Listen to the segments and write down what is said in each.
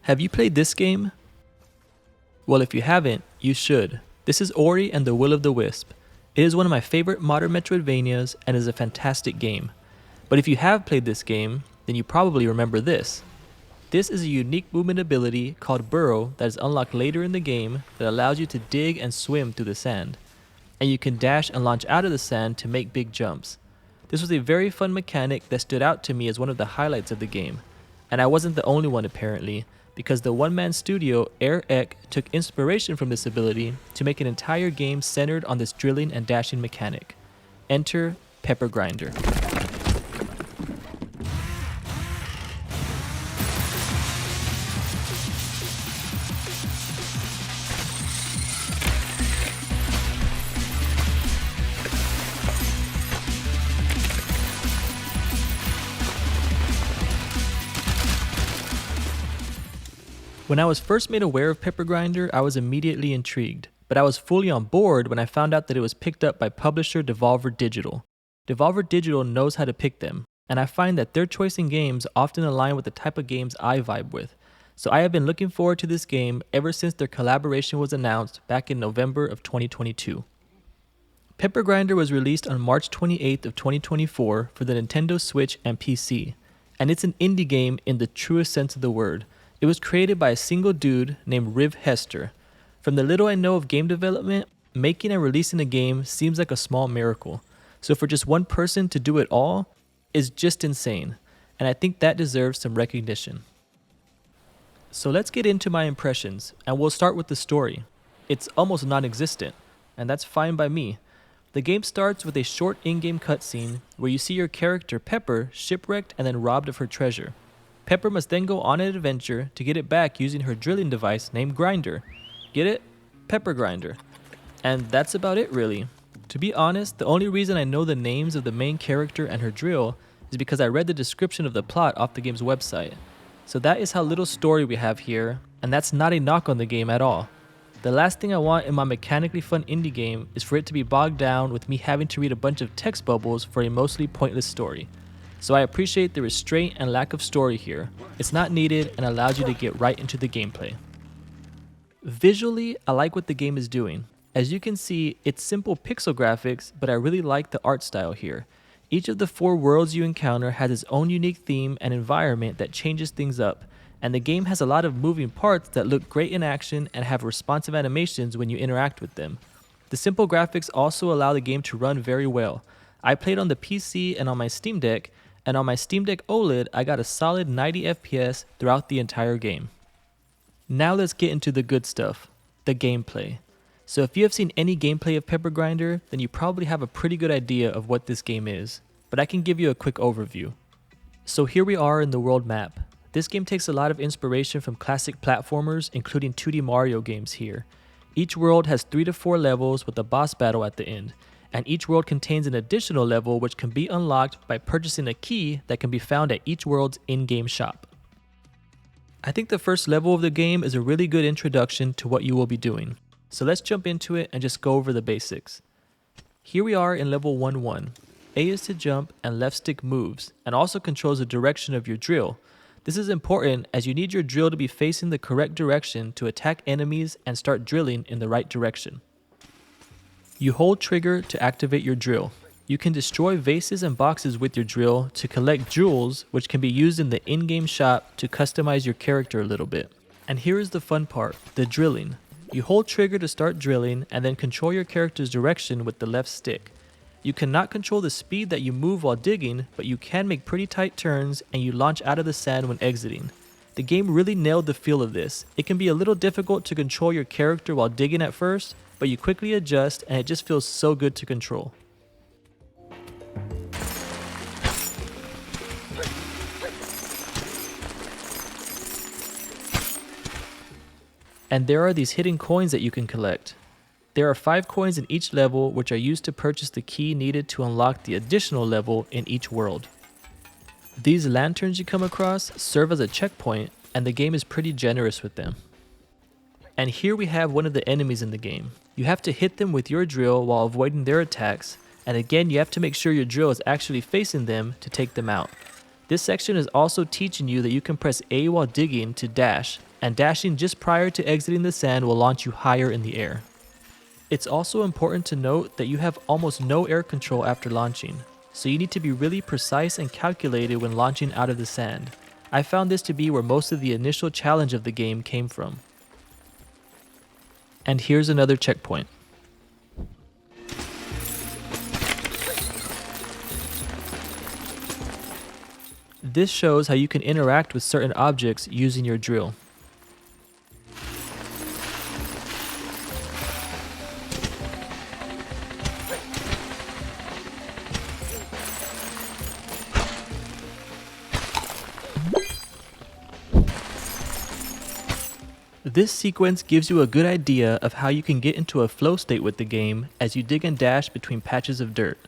Have you played this game? Well, if you haven't, you should. This is Ori and the Will of the Wisp. It is one of my favorite modern Metroidvanias and is a fantastic game. But if you have played this game, then you probably remember this. This is a unique movement ability called Burrow that is unlocked later in the game that allows you to dig and swim through the sand. And you can dash and launch out of the sand to make big jumps. This was a very fun mechanic that stood out to me as one of the highlights of the game. And I wasn't the only one apparently, because the one-man studio Air-Ek took inspiration from this ability to make an entire game centered on this drilling and dashing mechanic. Enter Pepper Grinder. When I was first made aware of Pepper Grinder, I was immediately intrigued, but I was fully on board when I found out that it was picked up by publisher Devolver Digital. Devolver Digital knows how to pick them, and I find that their choice in games often align with the type of games I vibe with. So I have been looking forward to this game ever since their collaboration was announced back in November of 2022. Pepper Grinder was released on March 28th of 2024 for the Nintendo Switch and PC, and it's an indie game in the truest sense of the word. It was created by a single dude named Riv Hester. From the little I know of game development, making and releasing a game seems like a small miracle. So for just one person to do it all is just insane, and I think that deserves some recognition. So let's get into my impressions, and we'll start with the story. It's almost non-existent, and that's fine by me. The game starts with a short in-game cutscene where you see your character Pepper shipwrecked and then robbed of her treasure. Pepper must then go on an adventure to get it back using her drilling device named Grinder. Get it? Pepper Grinder. And that's about it really. To be honest, the only reason I know the names of the main character and her drill is because I read the description of the plot off the game's website. So that is how little story we have here, and that's not a knock on the game at all. The last thing I want in my mechanically fun indie game is for it to be bogged down with me having to read a bunch of text bubbles for a mostly pointless story. So I appreciate the restraint and lack of story here. It's not needed and allows you to get right into the gameplay. Visually, I like what the game is doing. As you can see, it's simple pixel graphics, but I really like the art style here. Each of the 4 worlds you encounter has its own unique theme and environment that changes things up, and the game has a lot of moving parts that look great in action and have responsive animations when you interact with them. The simple graphics also allow the game to run very well. I played on the PC and on my Steam Deck, and on my Steam Deck OLED, I got a solid 90 FPS throughout the entire game. Now let's get into the good stuff, the gameplay. So if you have seen any gameplay of Pepper Grinder, then you probably have a pretty good idea of what this game is, but I can give you a quick overview. So here we are in the world map. This game takes a lot of inspiration from classic platformers, including 2D Mario games here. Each world has 3 to 4 levels with a boss battle at the end, and each world contains an additional level which can be unlocked by purchasing a key that can be found at each world's in-game shop. I think the first level of the game is a really good introduction to what you will be doing. So let's jump into it and just go over the basics. Here we are in level 1-1. A is to jump and left stick moves, and also controls the direction of your drill. This is important as you need your drill to be facing the correct direction to attack enemies and start drilling in the right direction. You hold trigger to activate your drill. You can destroy vases and boxes with your drill to collect jewels, which can be used in the in-game shop to customize your character a little bit. And here is the fun part, the drilling. You hold trigger to start drilling and then control your character's direction with the left stick. You cannot control the speed that you move while digging, but you can make pretty tight turns and you launch out of the sand when exiting. The game really nailed the feel of this. It can be a little difficult to control your character while digging at first, but you quickly adjust and it just feels so good to control. And there are these hidden coins that you can collect. There are 5 coins in each level which are used to purchase the key needed to unlock the additional level in each world. These lanterns you come across serve as a checkpoint, and the game is pretty generous with them. And here we have one of the enemies in the game. You have to hit them with your drill while avoiding their attacks, and again you have to make sure your drill is actually facing them to take them out. This section is also teaching you that you can press A while digging to dash, and dashing just prior to exiting the sand will launch you higher in the air. It's also important to note that you have almost no air control after launching, so you need to be really precise and calculated when launching out of the sand. I found this to be where most of the initial challenge of the game came from. And here's another checkpoint. This shows how you can interact with certain objects using your drill. This sequence gives you a good idea of how you can get into a flow state with the game as you dig and dash between patches of dirt.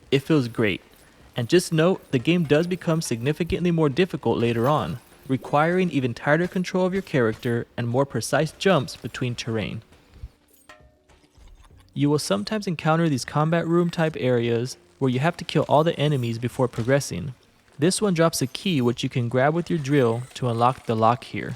It feels great. And just note, the game does become significantly more difficult later on, requiring even tighter control of your character and more precise jumps between terrain. You will sometimes encounter these combat room type areas where you have to kill all the enemies before progressing. This one drops a key which you can grab with your drill to unlock the lock here.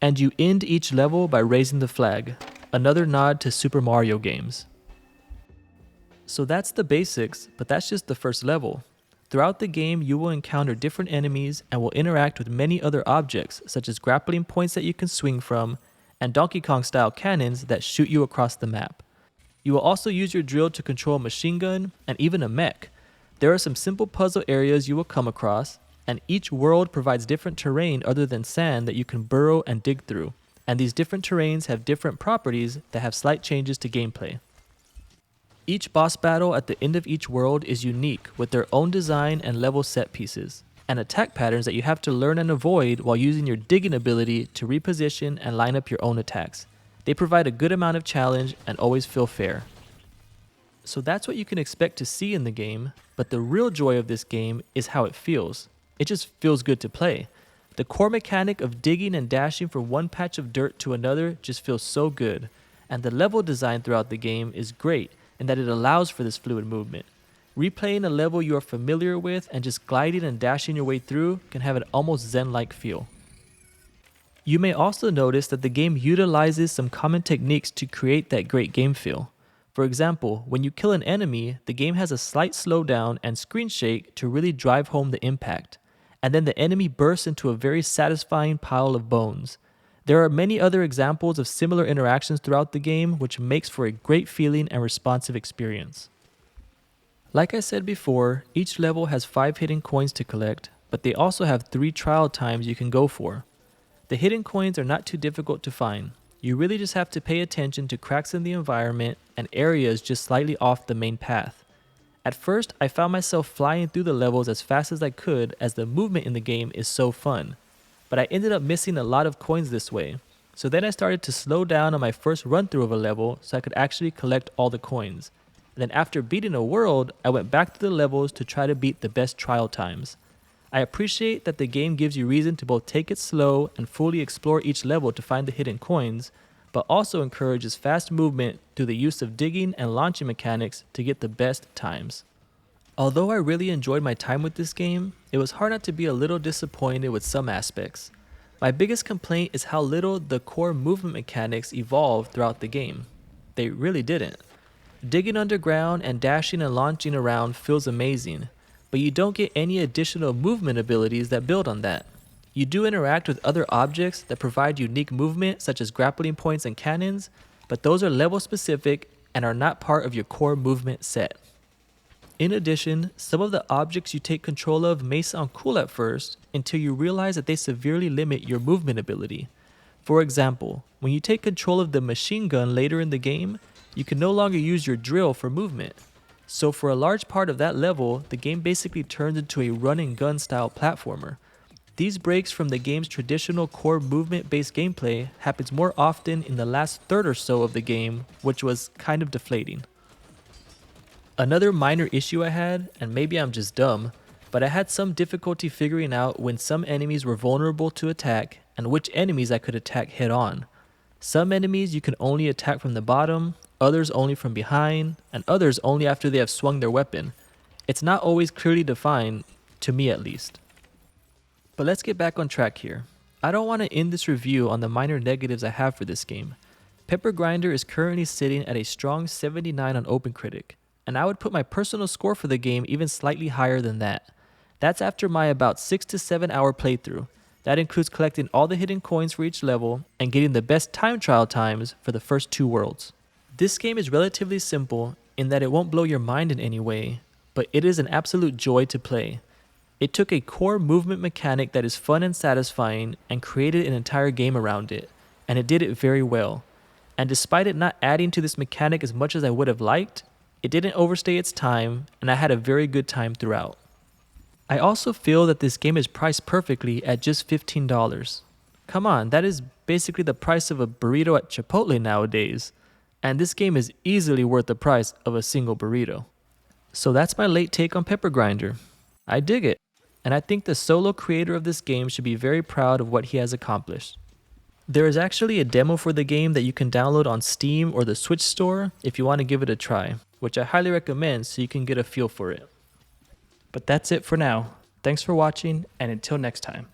And you end each level by raising the flag, another nod to Super Mario games. So that's the basics, but that's just the first level. Throughout the game, you will encounter different enemies and will interact with many other objects, such as grappling points that you can swing from, and Donkey Kong style cannons that shoot you across the map. You will also use your drill to control a machine gun and even a mech. There are some simple puzzle areas you will come across, and each world provides different terrain other than sand that you can burrow and dig through. And these different terrains have different properties that have slight changes to gameplay. Each boss battle at the end of each world is unique with their own design and level set pieces, and attack patterns that you have to learn and avoid while using your digging ability to reposition and line up your own attacks. They provide a good amount of challenge and always feel fair. So that's what you can expect to see in the game, but the real joy of this game is how it feels. It just feels good to play. The core mechanic of digging and dashing from one patch of dirt to another just feels so good, and the level design throughout the game is great in that it allows for this fluid movement. Replaying a level you are familiar with and just gliding and dashing your way through can have an almost zen-like feel. You may also notice that the game utilizes some common techniques to create that great game feel. For example, when you kill an enemy, the game has a slight slowdown and screen shake to really drive home the impact. And then the enemy bursts into a very satisfying pile of bones. There are many other examples of similar interactions throughout the game, which makes for a great feeling and responsive experience. Like I said before, each level has 5 hidden coins to collect, but they also have 3 trial times you can go for. The hidden coins are not too difficult to find. You really just have to pay attention to cracks in the environment and areas just slightly off the main path. At first, I found myself flying through the levels as fast as I could as the movement in the game is so fun. But I ended up missing a lot of coins this way. So then I started to slow down on my first run through of a level so I could actually collect all the coins. And then after beating a world, I went back to the levels to try to beat the best trial times. I appreciate that the game gives you reason to both take it slow and fully explore each level to find the hidden coins, but also encourages fast movement through the use of digging and launching mechanics to get the best times. Although I really enjoyed my time with this game, it was hard not to be a little disappointed with some aspects. My biggest complaint is how little the core movement mechanics evolved throughout the game. They really didn't. Digging underground and dashing and launching around feels amazing, but you don't get any additional movement abilities that build on that. You do interact with other objects that provide unique movement, such as grappling points and cannons, but those are level specific and are not part of your core movement set. In addition, some of the objects you take control of may sound cool at first until you realize that they severely limit your movement ability. For example, when you take control of the machine gun later in the game, you can no longer use your drill for movement. So for a large part of that level, the game basically turns into a run and gun style platformer. These breaks from the game's traditional core movement-based gameplay happens more often in the last third or so of the game, which was kind of deflating. Another minor issue I had, and maybe I'm just dumb, but I had some difficulty figuring out when some enemies were vulnerable to attack and which enemies I could attack head on. Some enemies you can only attack from the bottom, others only from behind, and others only after they have swung their weapon. It's not always clearly defined, to me at least. But let's get back on track here. I don't want to end this review on the minor negatives I have for this game. Pepper Grinder is currently sitting at a strong 79 on OpenCritic, and I would put my personal score for the game even slightly higher than that. That's after my about 6 to 7 hour playthrough. That includes collecting all the hidden coins for each level and getting the best time trial times for the first 2 worlds. This game is relatively simple in that it won't blow your mind in any way, but it is an absolute joy to play. It took a core movement mechanic that is fun and satisfying and created an entire game around it, and it did it very well. And despite it not adding to this mechanic as much as I would have liked, it didn't overstay its time, and I had a very good time throughout. I also feel that this game is priced perfectly at just $15. Come on, that is basically the price of a burrito at Chipotle nowadays, and this game is easily worth the price of a single burrito. So that's my late take on Pepper Grinder. I dig it, and I think the solo creator of this game should be very proud of what he has accomplished. There is actually a demo for the game that you can download on Steam or the Switch store if you want to give it a try, which I highly recommend so you can get a feel for it. But that's it for now. Thanks for watching, and until next time.